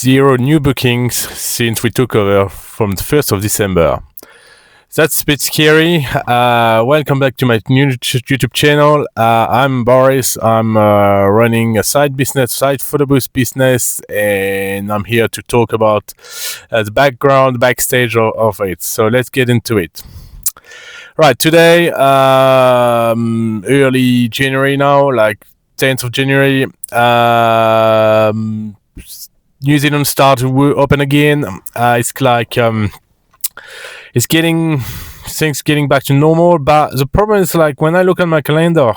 zero new bookings since we took over from the 1st of December. That's a bit scary. Welcome back to my new YouTube channel. I'm Boris. I'm running a side photo booth business, and I'm here to talk about the background, backstage of it. So let's get into it. Right, today, early January now, like 10th of January, New Zealand started to open again. It's like it's things getting back to normal, but the problem is, like, when I look at my calendar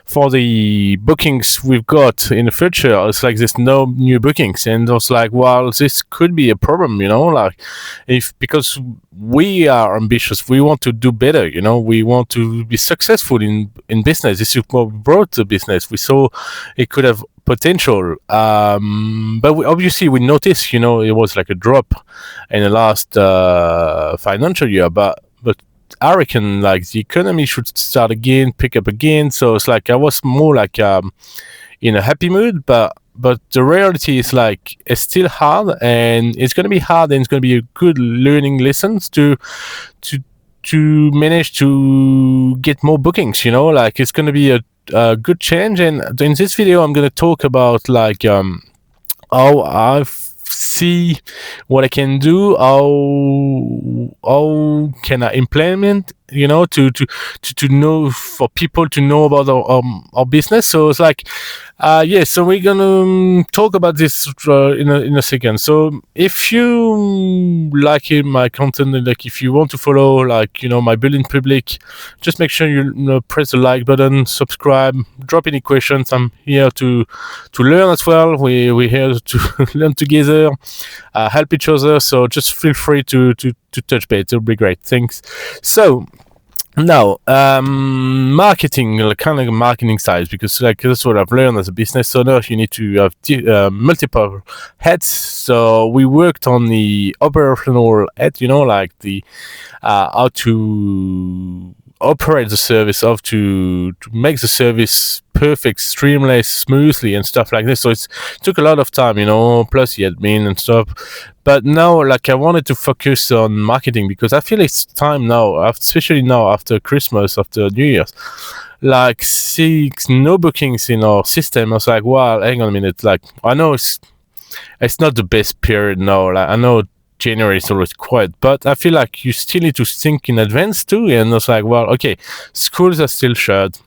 for the bookings we've got in the future, it's like there's no new bookings, and I was like, well, this could be a problem, like, because we are ambitious, we want to do better, we want to be successful in business. This is what we brought to business. We saw it could have potential, but we noticed, it was like a drop in the last financial year, but I reckon, like, the economy should start again, pick up again. So it's like I was more like in a happy mood, but the reality is, like, it's still hard, and it's going to be hard, and it's going to be a good learning lessons to manage to get more bookings. Like, it's going to be a good change. And in this video, I'm going to talk about, like, how I see what I can do, how can I implement, to know, for people to know about our business. So it's like, so we're gonna talk about this in a second. So if you like my content, and, like, if you want to follow, like, my building public, just make sure you press the like button, subscribe, drop any questions. I'm here to learn as well. We're here to learn together, help each other. So just feel free to touch base. It'll be great. Thanks. So now, marketing, kind of marketing side, because, like, that's what I've learned as a business owner. You need to have multiple heads. So we worked on the operational head, like the how to operate the service, how to make the service perfect, streamless, smoothly, and stuff like this. So it took a lot of time, plus the admin and stuff. But now, like, I wanted to focus on marketing, because I feel it's time now, especially now after Christmas, after New Year's. Like, no bookings in our system. I was like, well, hang on a minute. Like, I know it's not the best period now. Like, I know January is always quiet, but I feel like you still need to think in advance too. And I was like, well, okay, schools are still shut,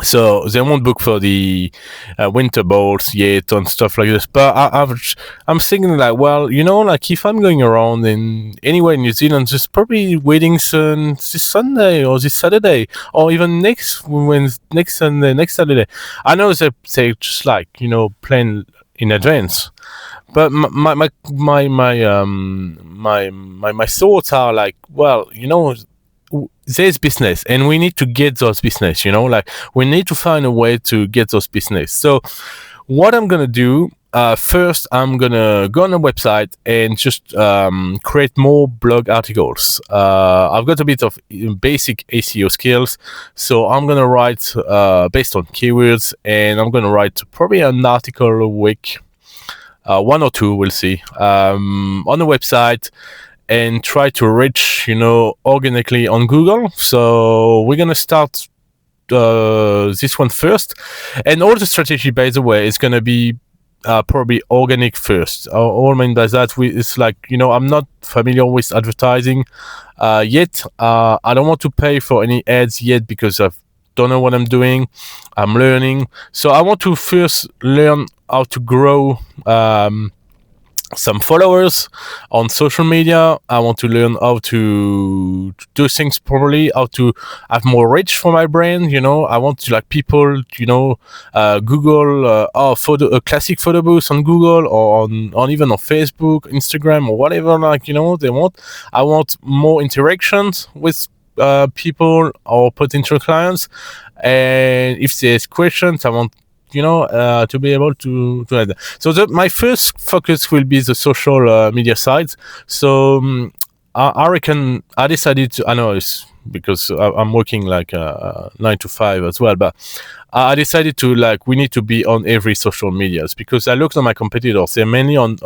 so they won't book for the winter balls yet and stuff like this. But I'm thinking, like, well, like, if I'm going around anywhere in New Zealand, just probably weddings this Sunday or this Saturday, or even next Sunday, next Saturday. I know they say just, like, plan in advance. But my thoughts are like, well, there's business, and we need to get those business. Like, we need to find a way to get those business. So what I'm gonna do, first, I'm gonna go on the website and just create more blog articles. I've got a bit of basic SEO skills, so I'm gonna write based on keywords, and I'm gonna write probably an article a week. One or two, we'll see, on the website, and try to reach, organically on Google. So we're gonna start this one first, and all the strategy, by the way, is gonna be probably organic first. All I mean by that, it's like, I'm not familiar with advertising yet. I don't want to pay for any ads yet, because I don't know what I'm doing. I'm learning, so I want to first learn how to grow some followers on social media. I want to learn how to do things properly, how to have more reach for my brand. I want to, like, people, Google classic photo booths on Google, or on even on Facebook, Instagram, or whatever, like, they want. I want more interactions with people or potential clients, and if there's questions, I want to be able to add that. So my first focus will be the social media side. So I reckon I decided to. I know it's because I'm working like 9 to 5 as well, but I decided to like we need to be on every social medias because I looked at my competitors. They're mainly on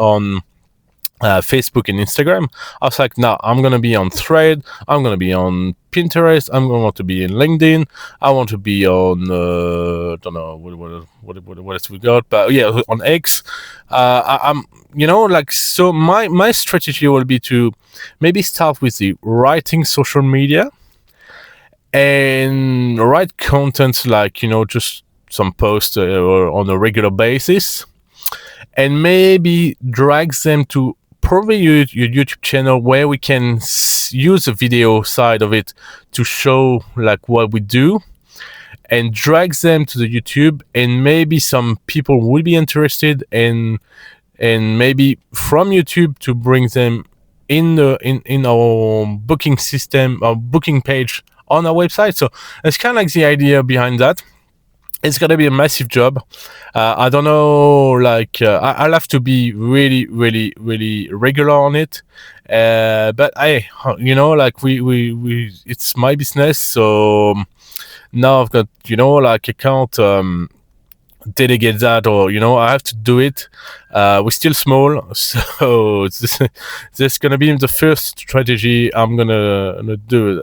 Facebook and Instagram. I was like, no, I'm gonna be on Thread. I'm gonna be on Pinterest. I'm gonna want to be in LinkedIn. I want to be on don't know what else we got, but yeah, on X. I'm like so. My strategy will be to maybe start with the writing social media and write content like just some posts on a regular basis, and maybe drag them to probably your YouTube channel where we can use the video side of it to show like what we do, and drag them to the YouTube, and maybe some people will be interested, and maybe from YouTube to bring them in our booking system, our booking page on our website. So it's kind of like the idea behind that. It's gonna be a massive job. I don't know, like I'll have to be really, really, really regular on it. But hey, like we it's my business, so now I've got, like I can't delegate that, or I have to do it. We're still small, so this gonna be the first strategy I'm gonna do.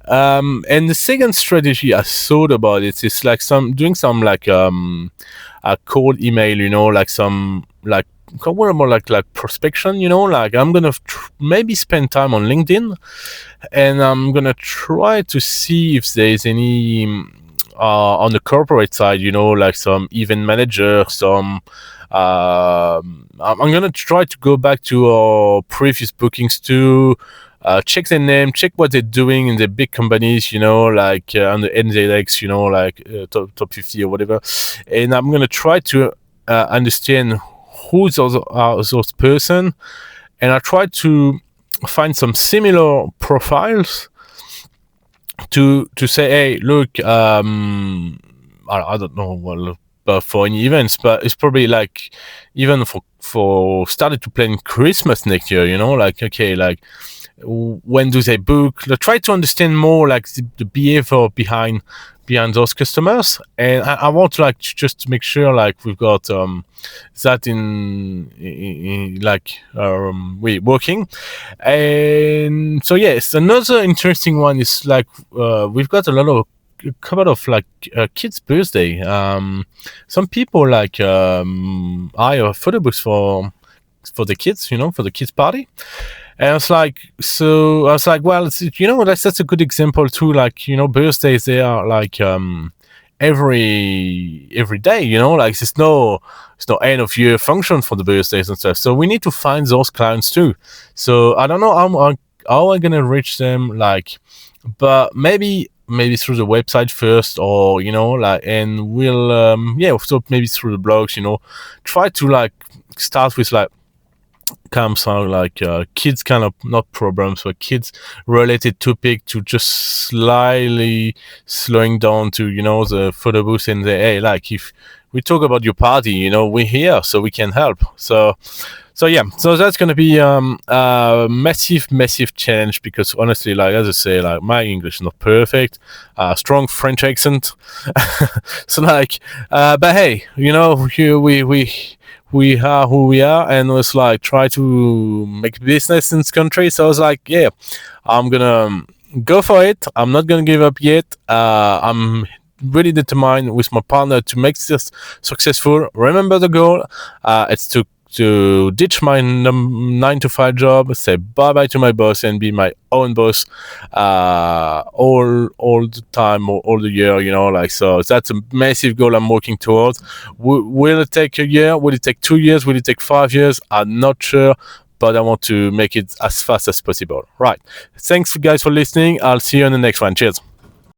And the second strategy I thought about it is like doing some like a cold email, like some like more like prospection, like I'm gonna maybe spend time on LinkedIn, and I'm gonna try to see if there's any on the corporate side, like some event manager, some I'm gonna try to go back to our previous bookings too. Check their name, check what they're doing in the big companies, like on the NZX, like top 50 or whatever. And I'm going to try to understand who those are, those person. And I try to find some similar profiles to say, hey, look, I don't know, well, for any events, but it's probably like even for started to plan Christmas next year, like, okay, like, when do they book? Try to understand more like the behavior behind those customers, and I want to like just to make sure like we've got that in like we working. And so yes, another interesting one is like we've got a couple of like kids' birthday. Some people like hire photo books for the kids, for the kids' party. And I was like, well, that's a good example too. Like, birthdays, they are like every day, like there's no end of year function for the birthdays and stuff. So we need to find those clients too. So I don't know how I'm gonna reach them, like, but maybe through the website first, or like, and we'll so maybe through the blogs, try to like start with like sound like kids kind of not problems, but kids related topic, to just slightly slowing down to the photo booth and say, hey, like if we talk about your party, we're here so we can help. So yeah, so that's gonna be a massive challenge, because honestly, like as I say, like my English is not perfect, strong French accent. So like but hey, we are who we are, and was like try to make business in this country. So I was like, yeah, I'm gonna go for it. I'm not gonna give up yet. I'm really determined with my partner to make this successful. Remember the goal, it's to ditch my 9 to 5 job, say bye to my boss, and be my own boss all the time, or all the year, like. So that's a massive goal I'm working towards. Will it take a year? Will it take 2 years? Will it take 5 years? I'm not sure, but I want to make it as fast as possible. Right. Thanks guys for listening. I'll see you in the next one. Cheers.